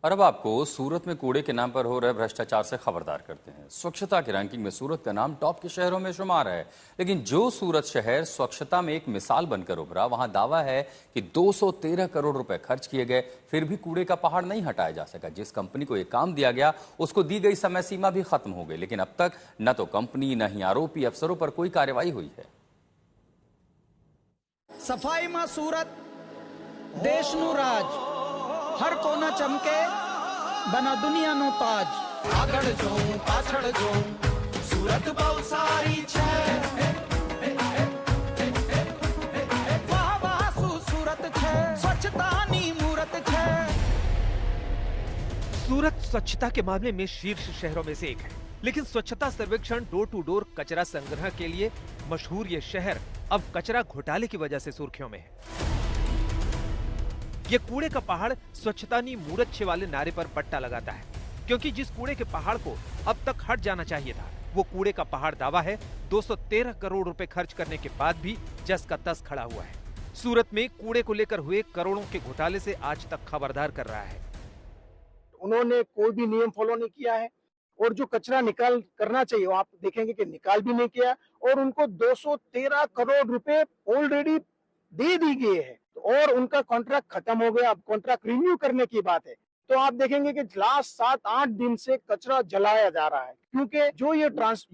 और अब आपको सूरत में कूड़े के नाम पर हो रहे भ्रष्टाचार से खबरदार करते हैं। स्वच्छता की रैंकिंग में सूरत का नाम टॉप के शहरों में शुमार है, लेकिन जो सूरत शहर स्वच्छता में एक मिसाल बनकर उभरा, वहां दावा है कि 213 करोड़ रुपए खर्च किए गए, फिर भी कूड़े का पहाड़ नहीं हटाया जा सका। जिस कंपनी को यह काम दिया गया उसको दी गई समय सीमा भी खत्म हो गई, लेकिन अब तक न तो कंपनी न ही आरोपी अफसरों पर कोई कार्रवाई हुई है। सफाई में सूरत देशनु राज, हर कोना चमके बना दुनिया नो ताज। आगड़ जों पाछड़ जों सूरत बहुत सारी छे, वाह वाह सूरत छे, स्वच्छता नी मूरत छे। सूरत स्वच्छता के मामले में शीर्ष शहरों में से एक है, लेकिन स्वच्छता सर्वेक्षण डोर टू डोर कचरा संग्रह के लिए मशहूर ये शहर अब कचरा घोटाले की वजह से सुर्खियों में है। ये कूड़े का पहाड़ स्वच्छता नी मूरत छे वाले नारे पर पट्टा लगाता है, क्योंकि जिस कूड़े के पहाड़ को अब तक हट जाना चाहिए था, वो कूड़े का पहाड़ दावा है 213 करोड़ रुपए खर्च करने के बाद भी जस का तस खड़ा हुआ है। सूरत में कूड़े को लेकर हुए करोड़ों के घोटाले से आज तक खबरदार कर रहा है। उन्होंने कोई भी नियम फॉलो नहीं किया है, और जो कचरा निकाल करना चाहिए वो आप देखेंगे कि निकाल भी नहीं किया, और उनको 213 करोड़ रुपए ऑलरेडी दे दी गए हैं, और उनका कॉन्ट्रैक्ट खत्म हो गया। अब कॉन्ट्रैक्ट रिन्यू करने की बात है, तो आप देखेंगे कि लास्ट 7-8 दिन से कचरा जलाया जा रहा है, क्योंकि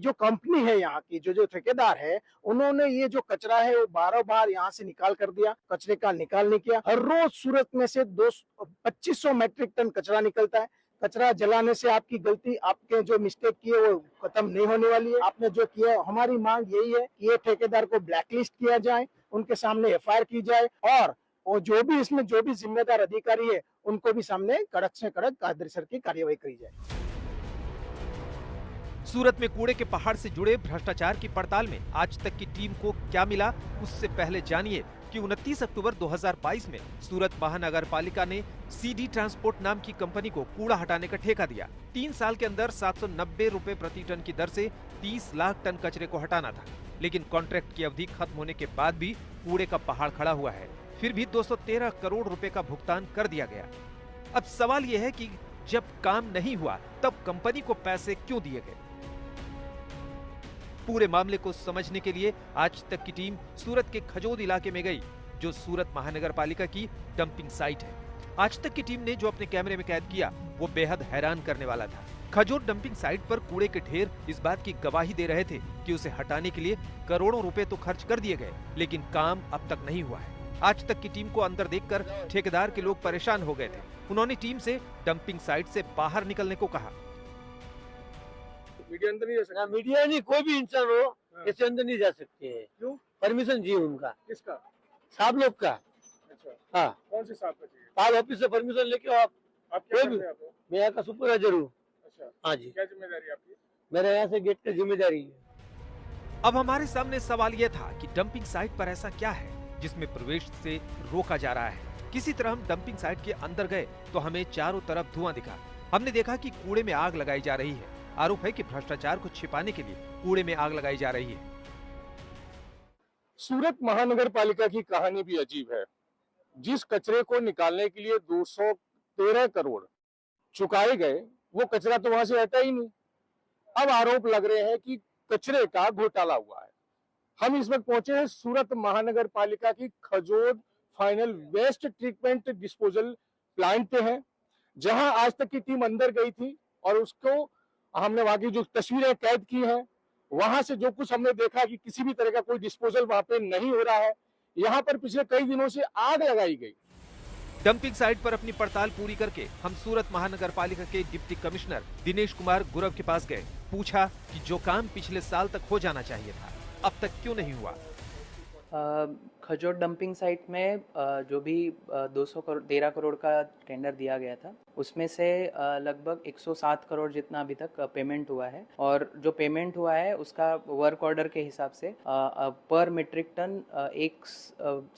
जो कंपनी है यहाँ की, जो ठेकेदार है, उन्होंने ये जो कचरा है वो बार यहाँ से निकाल कर दिया, कचरे का निकाल नहीं किया। हर रोज सूरत में से 2500 मैट्रिक टन कचरा निकलता है। कचरा जलाने से आपकी गलती, आपके जो मिस्टेक किए वो खत्म नहीं होने वाली है। आपने जो किया, हमारी मांग यही है कि ये ठेकेदार को ब्लैकलिस्ट किया जाए, उनके सामने एफआईआर की जाए, और जो भी इसमें जो भी जिम्मेदार अधिकारी है उनको भी सामने कड़क से कड़क कायदेसर की कार्यवाही करी जाए। सूरत में कूड़े के पहाड़ से जुड़े भ्रष्टाचार की पड़ताल में आज तक की टीम को क्या मिला, उससे पहले जानिए कि 29 अक्टूबर 2022 में सूरत महानगर पालिका ने सीडी ट्रांसपोर्ट नाम की कंपनी को कूड़ा हटाने का ठेका दिया। 3 साल के अंदर 790 रुपए प्रति टन की दर से 30 लाख टन कचरे को हटाना था, लेकिन कॉन्ट्रैक्ट की अवधि खत्म होने के बाद भी कूड़े का पहाड़ खड़ा हुआ है। फिर भी 213 करोड़ रुपए का भुगतान कर दिया गया। अब सवाल यह है कि जब काम नहीं हुआ तब कंपनी को पैसे क्यों दिए गए? पूरे मामले को समझने के लिए आज तक की टीम सूरत के खजोद इलाके में गई, जो सूरत महानगर पालिका की डंपिंग साइट है। आज तक की टीम ने जो अपने कैमरे में कैद किया वो बेहद हैरान करने वाला था। खजोद डंपिंग साइट पर कूड़े के ढेर इस बात की गवाही दे रहे थे कि उसे हटाने के लिए करोड़ों रुपए तो खर्च कर दिए गए, लेकिन काम अब तक नहीं हुआ है। आज तक की टीम को अंदर देखकर ठेकेदार के लोग परेशान हो गए थे। उन्होंने टीम से डंपिंग साइट से बाहर निकलने को कहा। मीडिया अंदर नहीं जा सकता? मीडिया नहीं, कोई भी इंसान हो इससे अंदर नहीं जा सकते हैं। क्यों? परमिशन चाहिए उनका। किसका? साहब लोग का। अच्छा, हाँ, कौन से साहब का चाहिए? साहब ऑफिस से परमिशन लेके आप क्या करते हैं आप? मैं यहाँ का सुपरवाइजर हूँ। अच्छा, हाँ जी। क्या जिम्मेदारी है आपकी? मेरे यहाँ से गेट की जिम्मेदारी है। अब हमारे सामने सवाल यह था कि डंपिंग साइट पर ऐसा क्या है जिसमें प्रवेश से रोका जा रहा है। किसी तरह हम डंपिंग साइट के अंदर गए तो हमें चारों तरफ धुआं दिखा। हमने देखा कि कूड़े में आग लगाई जा रही है। आरोप है कि भ्रष्टाचार को छिपाने के लिए कूड़े में आग लगाई जा रही है। सूरत महानगर पालिका की कहानी भी अजीब है। जिस कचरे को निकालने के लिए 213 करोड़ चुकाए गए, वो कचरा तो वहां से हटा ही नहीं। अब आरोप लग रहे हैं कि कचरे का घोटाला हुआ है। हम इस वक्त पहुंचे हैं सूरत महानगर पालिका की Khajod final waste treatment disposal plant पे है, जहां आज तक की टीम अंदर गई थी, और उसको हमने वहां की जो तस्वीरें कैद की हैं, वहां से जो कुछ हमने देखा कि किसी भी तरह का कोई डिस्पोजल वहां पे नहीं हो रहा है। यहाँ पर पिछले कई दिनों से आग लगाई गई। डंपिंग साइट पर अपनी पड़ताल पूरी करके हम सूरत महानगर पालिका के डिप्टी कमिश्नर दिनेश कुमार गुरव के पास गए। पूछा कि जो काम पिछले साल तक हो जाना चाहिए था, अब तक क्यों नहीं हुआ? खजोद डंपिंग साइट में जो भी 213 करोड़ का टेंडर दिया गया था, उसमें से लगभग 107 करोड़ जितना अभी तक पेमेंट हुआ है, और जो पेमेंट हुआ है उसका वर्क ऑर्डर के हिसाब से पर मीट्रिक टन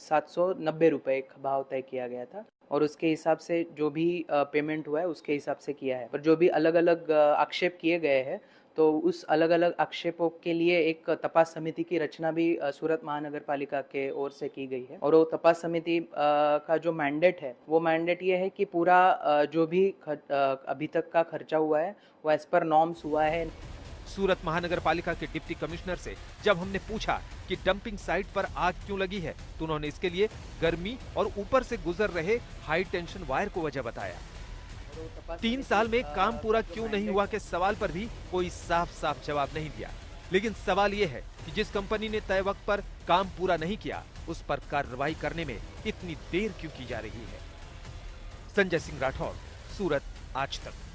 790 रुपये भाव तय किया गया था, और उसके हिसाब से जो भी पेमेंट हुआ है उसके हिसाब से किया है। पर जो भी अलग अलग आक्षेप किए गए हैं, तो उस अलग अलग आक्षेपों के लिए एक तपास समिति की रचना भी सूरत महानगर पालिका के ओर से की गई है। और वो तपास समिति का जो मैंडेट है, वो मैंडेट ये है कि पूरा जो भी अभी तक का खर्चा हुआ है वो एज पर नॉर्म्स हुआ है। सूरत महानगर पालिका के डिप्टी कमिश्नर से जब हमने पूछा कि डंपिंग साइट पर आग क्यों लगी है, तो उन्होंने इसके लिए गर्मी और ऊपर से गुजर रहे हाई टेंशन वायर को वजह बताया। 3 साल में काम पूरा क्यों नहीं हुआ के सवाल पर भी कोई साफ साफ जवाब नहीं दिया। लेकिन सवाल ये है कि जिस कंपनी ने तय वक्त पर काम पूरा नहीं किया, उस पर कार्रवाई करने में इतनी देर क्यों की जा रही है। संजय सिंह राठौर, सूरत, आज तक।